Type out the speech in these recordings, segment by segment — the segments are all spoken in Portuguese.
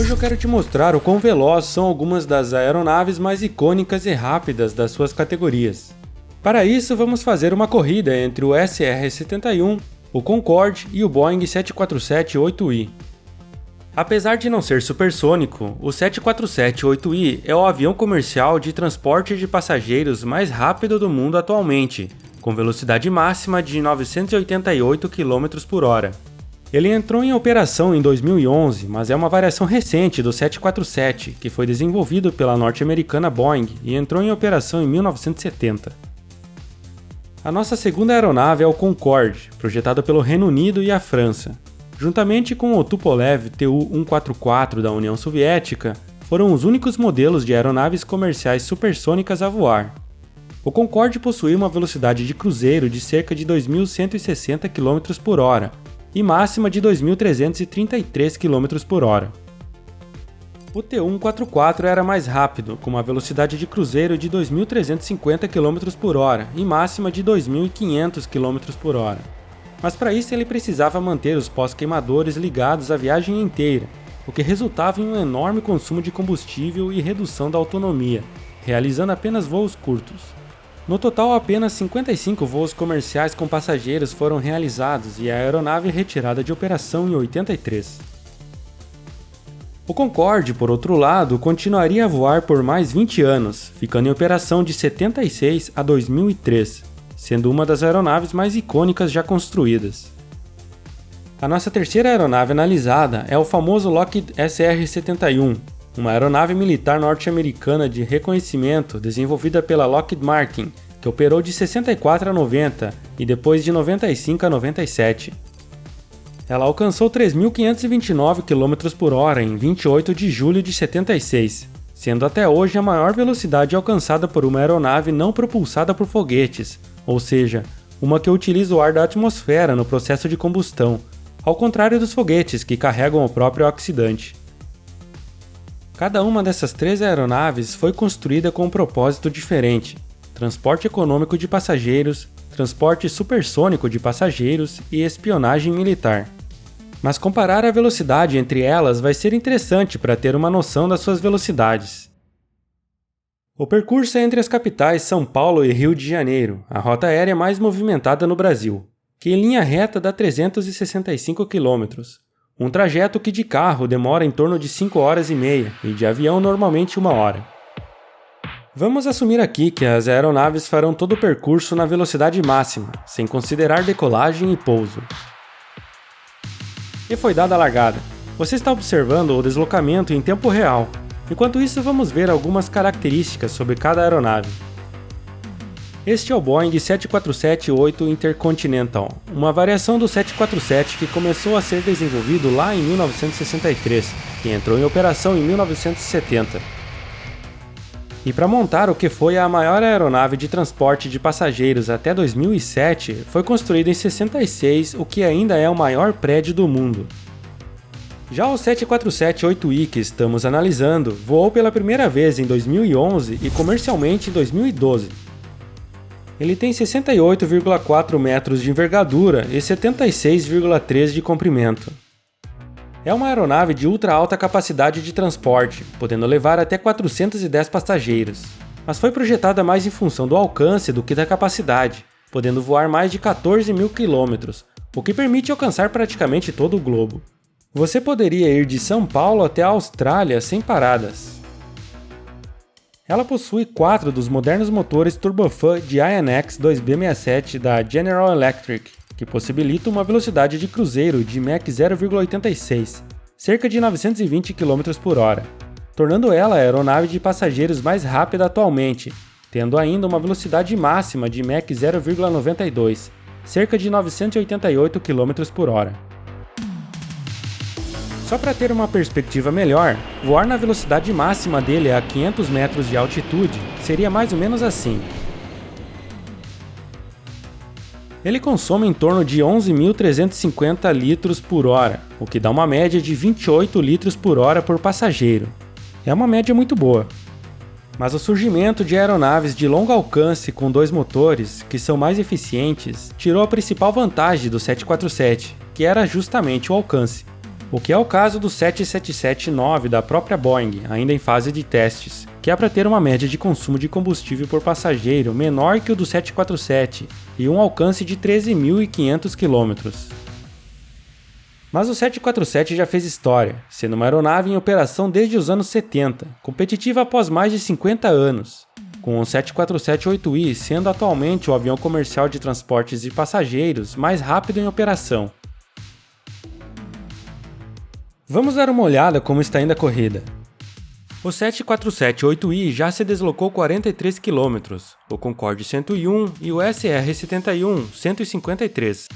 Hoje eu quero te mostrar o quão velozes são algumas das aeronaves mais icônicas e rápidas das suas categorias. Para isso, vamos fazer uma corrida entre o SR-71, o Concorde e o Boeing 747-8i. Apesar de não ser supersônico, o 747-8i é o avião comercial de transporte de passageiros mais rápido do mundo atualmente, com velocidade máxima de 988 km/h. Ele entrou em operação em 2011, mas é uma variação recente do 747, que foi desenvolvido pela norte-americana Boeing e entrou em operação em 1970. A nossa segunda aeronave é o Concorde, projetado pelo Reino Unido e a França. Juntamente com o Tupolev Tu-144 da União Soviética, foram os únicos modelos de aeronaves comerciais supersônicas a voar. O Concorde possui uma velocidade de cruzeiro de cerca de 2.160 km/h e máxima de 2.333 km/h. O Tu-144 era mais rápido, com uma velocidade de cruzeiro de 2.350 km/h e máxima de 2.500 km/h. Mas para isso ele precisava manter os pós-queimadores ligados a viagem inteira, o que resultava em um enorme consumo de combustível e redução da autonomia, realizando apenas voos curtos. No total, apenas 55 voos comerciais com passageiros foram realizados e a aeronave retirada de operação em 83. O Concorde, por outro lado, continuaria a voar por mais 20 anos, ficando em operação de 76 a 2003, sendo uma das aeronaves mais icônicas já construídas. A nossa terceira aeronave analisada é o famoso Lockheed SR-71, uma aeronave militar norte-americana de reconhecimento desenvolvida pela Lockheed Martin, que operou de 64 a 90 e depois de 95 a 97. Ela alcançou 3.529 km/h em 28 de julho de 76, sendo até hoje a maior velocidade alcançada por uma aeronave não propulsada por foguetes, ou seja, uma que utiliza o ar da atmosfera no processo de combustão, ao contrário dos foguetes que carregam o próprio oxidante. Cada uma dessas três aeronaves foi construída com um propósito diferente: transporte econômico de passageiros, transporte supersônico de passageiros e espionagem militar. Mas comparar a velocidade entre elas vai ser interessante para ter uma noção das suas velocidades. O percurso é entre as capitais São Paulo e Rio de Janeiro, a rota aérea mais movimentada no Brasil, que em linha reta dá 365 km, um trajeto que de carro demora em torno de 5 horas e meia e de avião normalmente 1 hora. Vamos assumir aqui que as aeronaves farão todo o percurso na velocidade máxima, sem considerar decolagem e pouso. E foi dada a largada. Você está observando o deslocamento em tempo real. Enquanto isso, vamos ver algumas características sobre cada aeronave. Este é o Boeing 747-8 Intercontinental, uma variação do 747 que começou a ser desenvolvido lá em 1963 e entrou em operação em 1970. E para montar o que foi a maior aeronave de transporte de passageiros até 2007, foi construído em 66, o que ainda é o maior prédio do mundo. Já o 747-8i que estamos analisando voou pela primeira vez em 2011 e comercialmente em 2012. Ele tem 68,4 metros de envergadura e 76,3 de comprimento. É uma aeronave de ultra alta capacidade de transporte, podendo levar até 410 passageiros, mas foi projetada mais em função do alcance do que da capacidade, podendo voar mais de 14 mil quilômetros, o que permite alcançar praticamente todo o globo. Você poderia ir de São Paulo até a Austrália sem paradas. Ela possui 4 dos modernos motores turbofan de INX 2B67 da General Electric, que possibilita uma velocidade de cruzeiro de Mach 0,86, cerca de 920 km/h, tornando ela a aeronave de passageiros mais rápida atualmente, tendo ainda uma velocidade máxima de Mach 0,92, cerca de 988 km/h. Só para ter uma perspectiva melhor, voar na velocidade máxima dele a 500 metros de altitude seria mais ou menos assim. Ele consome em torno de 11.350 litros por hora, o que dá uma média de 28 litros por hora por passageiro. É uma média muito boa. Mas o surgimento de aeronaves de longo alcance com 2 motores, que são mais eficientes, tirou a principal vantagem do 747, que era justamente o alcance. O que é o caso do 777-9 da própria Boeing, ainda em fase de testes, que é para ter uma média de consumo de combustível por passageiro menor que o do 747 e um alcance de 13.500 km. Mas o 747 já fez história, sendo uma aeronave em operação desde os anos 70, competitiva após mais de 50 anos, com o 747-8i sendo atualmente o avião comercial de transportes de passageiros mais rápido em operação. Vamos dar uma olhada como está indo a corrida. O 747-8i já se deslocou 43 km, o Concorde 101 e o SR-71 153.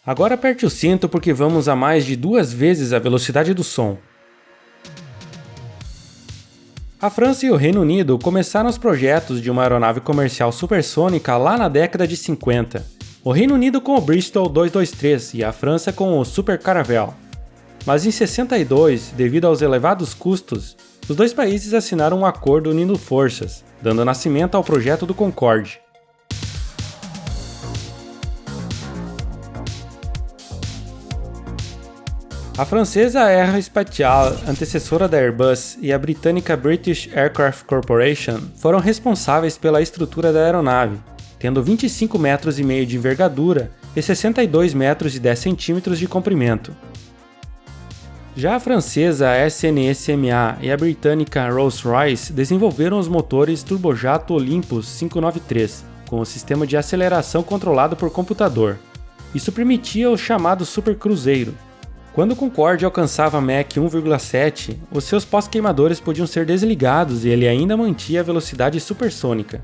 Agora aperte o cinto porque vamos a mais de 2 vezes a velocidade do som. A França e o Reino Unido começaram os projetos de uma aeronave comercial supersônica lá na década de 50. O Reino Unido com o Bristol 223 e a França com o Super Caravelle. Mas em 62, devido aos elevados custos, os dois países assinaram um acordo unindo forças, dando nascimento ao projeto do Concorde. A francesa Aerospatiale, antecessora da Airbus, e a britânica British Aircraft Corporation foram responsáveis pela estrutura da aeronave, tendo 25,5 metros de envergadura e 62 metros e 10 centímetros de comprimento. Já a francesa SNSMA e a britânica Rolls-Royce desenvolveram os motores turbojato Olympus 593, com o sistema de aceleração controlado por computador. Isso permitia o chamado supercruzeiro. Quando o Concorde alcançava Mach 1,7, os seus pós-queimadores podiam ser desligados e ele ainda mantinha a velocidade supersônica.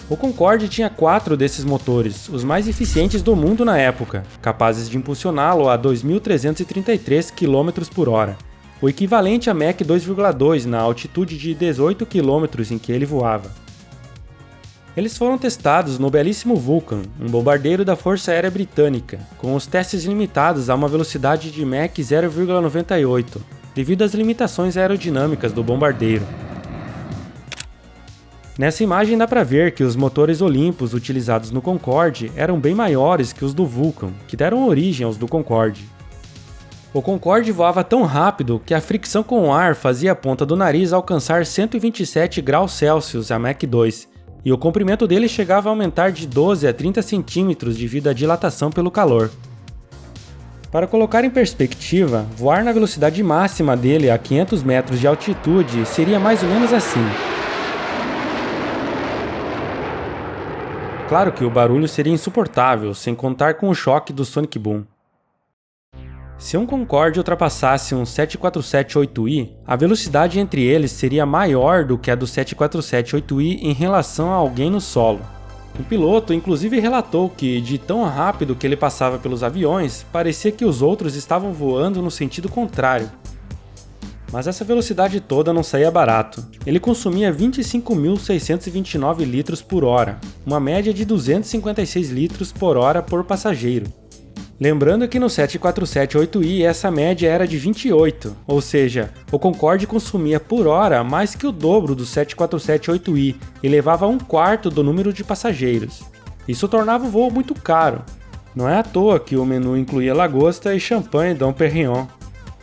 O Concorde tinha 4 desses motores, os mais eficientes do mundo na época, capazes de impulsioná-lo a 2.333 km/h, o equivalente a Mach 2,2 na altitude de 18 km em que ele voava. Eles foram testados no belíssimo Vulcan, um bombardeiro da Força Aérea Britânica, com os testes limitados a uma velocidade de Mach 0,98, devido às limitações aerodinâmicas do bombardeiro. Nessa imagem dá para ver que os motores Olympus utilizados no Concorde eram bem maiores que os do Vulcan, que deram origem aos do Concorde. O Concorde voava tão rápido que a fricção com o ar fazia a ponta do nariz alcançar 127 graus Celsius a Mach 2, e o comprimento dele chegava a aumentar de 12 a 30 centímetros devido à dilatação pelo calor. Para colocar em perspectiva, voar na velocidade máxima dele a 500 metros de altitude seria mais ou menos assim. Claro que o barulho seria insuportável, sem contar com o choque do Sonic Boom. Se um Concorde ultrapassasse um 747-8i, a velocidade entre eles seria maior do que a do 747-8i em relação a alguém no solo. O piloto inclusive relatou que, de tão rápido que ele passava pelos aviões, parecia que os outros estavam voando no sentido contrário. Mas essa velocidade toda não saía barato. Ele consumia 25.629 litros por hora, uma média de 256 litros por hora por passageiro. Lembrando que no 747-8i essa média era de 28, ou seja, o Concorde consumia por hora mais que o dobro do 747-8i e levava 1/4 do número de passageiros. Isso tornava o voo muito caro. Não é à toa que o menu incluía lagosta e champanhe Dom Perignon.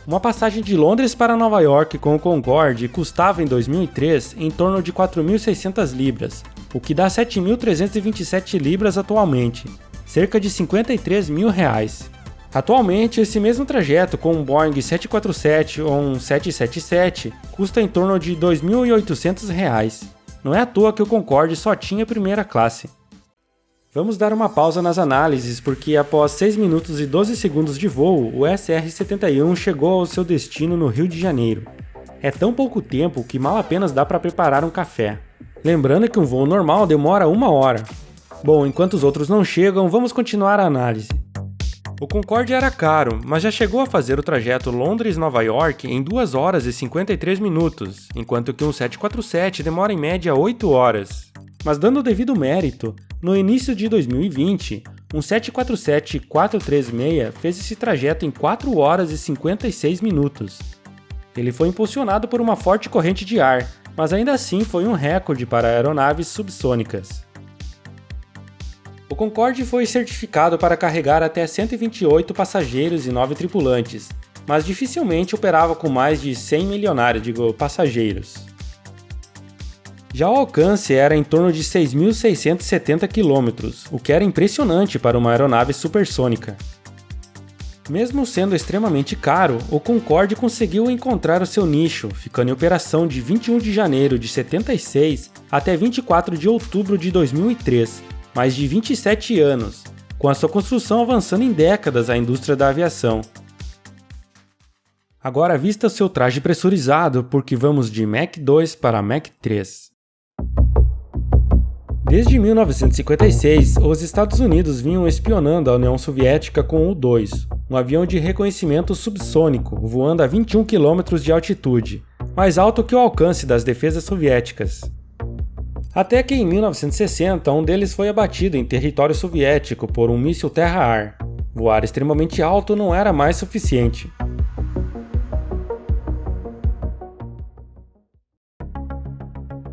Uma passagem de Londres para Nova York com o Concorde custava em 2003 em torno de 4.600 libras, o que dá 7.327 libras atualmente, cerca de 53 mil reais. Atualmente, esse mesmo trajeto com um Boeing 747 ou um 777 custa em torno de 2.800 reais. Não é à toa que o Concorde só tinha primeira classe. Vamos dar uma pausa nas análises porque após 6 minutos e 12 segundos de voo, o SR-71 chegou ao seu destino no Rio de Janeiro. É tão pouco tempo que mal apenas dá para preparar um café. Lembrando que um voo normal demora 1 hora. Bom, enquanto os outros não chegam, vamos continuar a análise. O Concorde era caro, mas já chegou a fazer o trajeto Londres-Nova York em 2 horas e 53 minutos, enquanto que um 747 demora em média 8 horas. Mas dando o devido mérito, no início de 2020, um 747-436 fez esse trajeto em 4 horas e 56 minutos. Ele foi impulsionado por uma forte corrente de ar, mas ainda assim foi um recorde para aeronaves subsônicas. O Concorde foi certificado para carregar até 128 passageiros e 9 tripulantes, mas dificilmente operava com mais de 100 passageiros. Já o alcance era em torno de 6.670 km, o que era impressionante para uma aeronave supersônica. Mesmo sendo extremamente caro, o Concorde conseguiu encontrar o seu nicho, ficando em operação de 21 de janeiro de 76 até 24 de outubro de 2003, mais de 27 anos, com a sua construção avançando em décadas a indústria da aviação. Agora vista o seu traje pressurizado, porque vamos de Mach 2 para Mach 3. Desde 1956, os Estados Unidos vinham espionando a União Soviética com o U-2, um avião de reconhecimento subsônico, voando a 21 km de altitude, mais alto que o alcance das defesas soviéticas. Até que em 1960, um deles foi abatido em território soviético por um míssil terra-ar. Voar extremamente alto não era mais suficiente.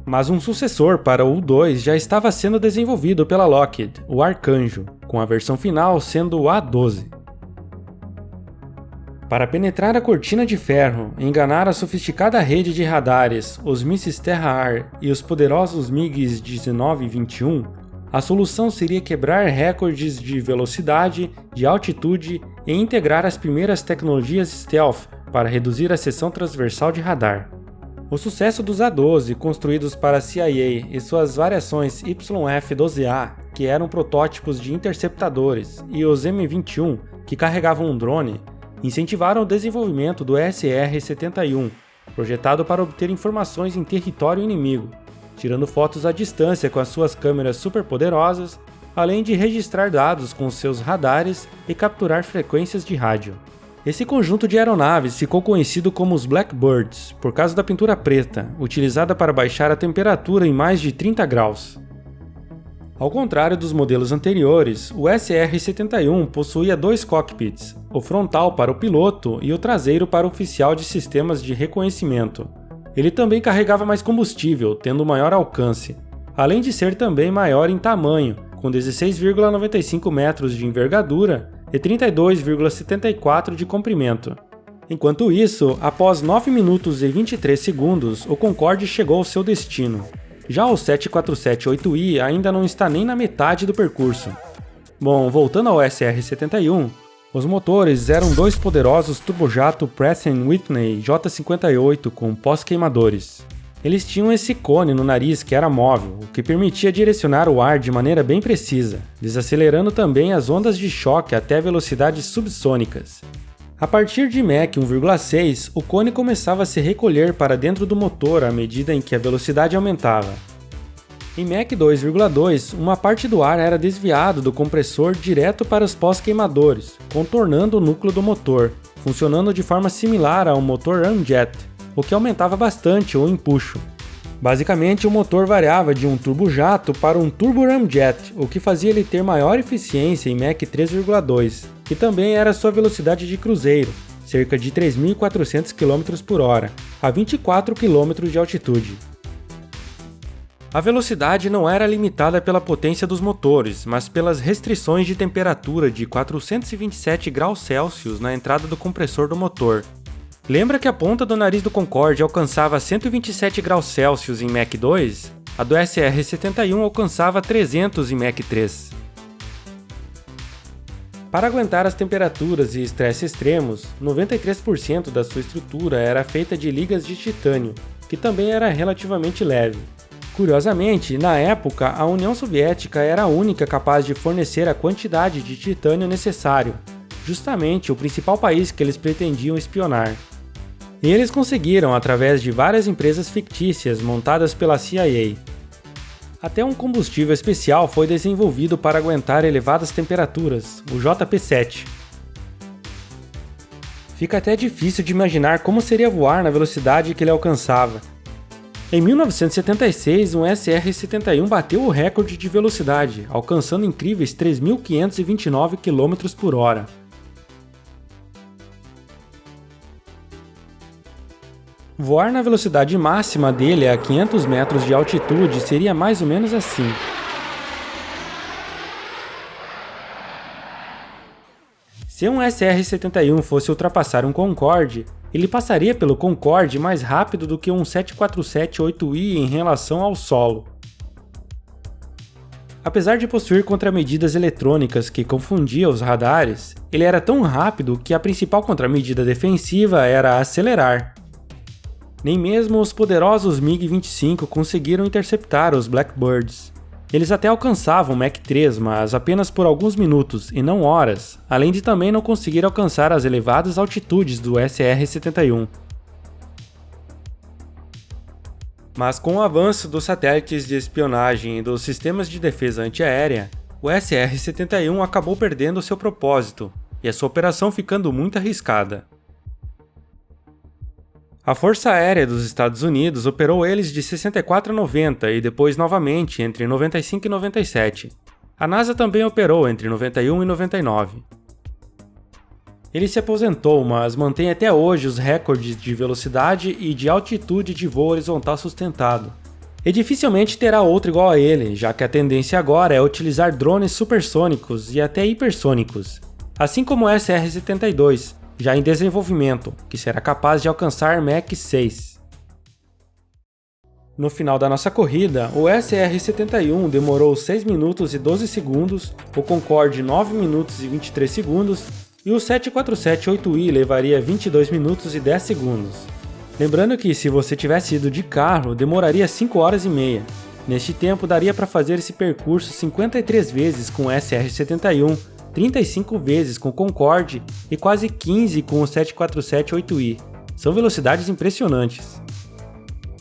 Mas um sucessor para o U-2 já estava sendo desenvolvido pela Lockheed, o Arcanjo, com a versão final sendo o A-12. Para penetrar a cortina de ferro, enganar a sofisticada rede de radares, os mísseis terra-ar e os poderosos MiGs 19 e 21, a solução seria quebrar recordes de velocidade, de altitude e integrar as primeiras tecnologias stealth para reduzir a seção transversal de radar. O sucesso dos A-12, construídos para a CIA, e suas variações YF-12A, que eram protótipos de interceptadores, e os M-21, que carregavam um drone, incentivaram o desenvolvimento do SR-71, projetado para obter informações em território inimigo, tirando fotos à distância com as suas câmeras superpoderosas, além de registrar dados com seus radares e capturar frequências de rádio. Esse conjunto de aeronaves ficou conhecido como os Blackbirds, por causa da pintura preta, utilizada para baixar a temperatura em mais de 30 graus. Ao contrário dos modelos anteriores, o SR-71 possuía dois cockpits, o frontal para o piloto e o traseiro para o oficial de sistemas de reconhecimento. Ele também carregava mais combustível, tendo maior alcance, além de ser também maior em tamanho, com 16,95 metros de envergadura e 32,74 de comprimento. Enquanto isso, após 9 minutos e 23 segundos, o Concorde chegou ao seu destino. Já o 747-8i ainda não está nem na metade do percurso. Bom, voltando ao SR-71, os motores eram dois poderosos turbojato Pratt & Whitney J58 com pós-queimadores. Eles tinham esse cone no nariz que era móvel, o que permitia direcionar o ar de maneira bem precisa, desacelerando também as ondas de choque até velocidades subsônicas. A partir de Mach 1,6, o cone começava a se recolher para dentro do motor à medida em que a velocidade aumentava. Em Mach 2,2, uma parte do ar era desviado do compressor direto para os pós-queimadores, contornando o núcleo do motor, funcionando de forma similar a um motor ramjet, o que aumentava bastante o empuxo. Basicamente, o motor variava de um turbojato para um turbo ramjet, o que fazia ele ter maior eficiência em Mach 3,2, que também era sua velocidade de cruzeiro, cerca de 3.400 km/h, a 24 km de altitude. A velocidade não era limitada pela potência dos motores, mas pelas restrições de temperatura de 427 graus Celsius na entrada do compressor do motor. Lembra que a ponta do nariz do Concorde alcançava 127 graus Celsius em Mach 2? A do SR-71 alcançava 300 em Mach 3. Para aguentar as temperaturas e estresse extremos, 93% da sua estrutura era feita de ligas de titânio, que também era relativamente leve. Curiosamente, na época, a União Soviética era a única capaz de fornecer a quantidade de titânio necessário, justamente o principal país que eles pretendiam espionar. E eles conseguiram através de várias empresas fictícias montadas pela CIA. Até um combustível especial foi desenvolvido para aguentar elevadas temperaturas, o JP-7. Fica até difícil de imaginar como seria voar na velocidade que ele alcançava. Em 1976, um SR-71 bateu o recorde de velocidade, alcançando incríveis 3.529 km/h. Voar na velocidade máxima dele a 500 metros de altitude seria mais ou menos assim. Se um SR-71 fosse ultrapassar um Concorde, ele passaria pelo Concorde mais rápido do que um 747-8I em relação ao solo. Apesar de possuir contramedidas eletrônicas que confundiam os radares, ele era tão rápido que a principal contramedida defensiva era acelerar. Nem mesmo os poderosos MiG-25 conseguiram interceptar os Blackbirds. Eles até alcançavam Mach 3, mas apenas por alguns minutos e não horas, além de também não conseguir alcançar as elevadas altitudes do SR-71. Mas com o avanço dos satélites de espionagem e dos sistemas de defesa antiaérea, o SR-71 acabou perdendo seu propósito, e a sua operação ficando muito arriscada. A Força Aérea dos Estados Unidos operou eles de 64 a 90 e depois novamente entre 95 e 97. A NASA também operou entre 91 e 99. Ele se aposentou, mas mantém até hoje os recordes de velocidade e de altitude de voo horizontal sustentado. E dificilmente terá outro igual a ele, já que a tendência agora é utilizar drones supersônicos e até hipersônicos, assim como o SR-72, já em desenvolvimento, que será capaz de alcançar Mach 6. No final da nossa corrida, o SR-71 demorou 6 minutos e 12 segundos, o Concorde 9 minutos e 23 segundos, e o 747-8I levaria 22 minutos e 10 segundos. Lembrando que se você tivesse ido de carro, demoraria 5 horas e meia. Neste tempo daria para fazer esse percurso 53 vezes com o SR-71, 35 vezes com o Concorde e quase 15 com o 747-8I. São velocidades impressionantes.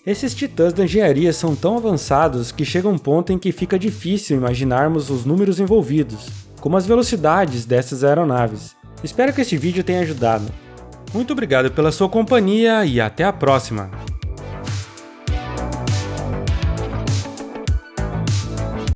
Esses titãs da engenharia são tão avançados que chega um ponto em que fica difícil imaginarmos os números envolvidos, como as velocidades dessas aeronaves. Espero que este vídeo tenha ajudado. Muito obrigado pela sua companhia e até a próxima!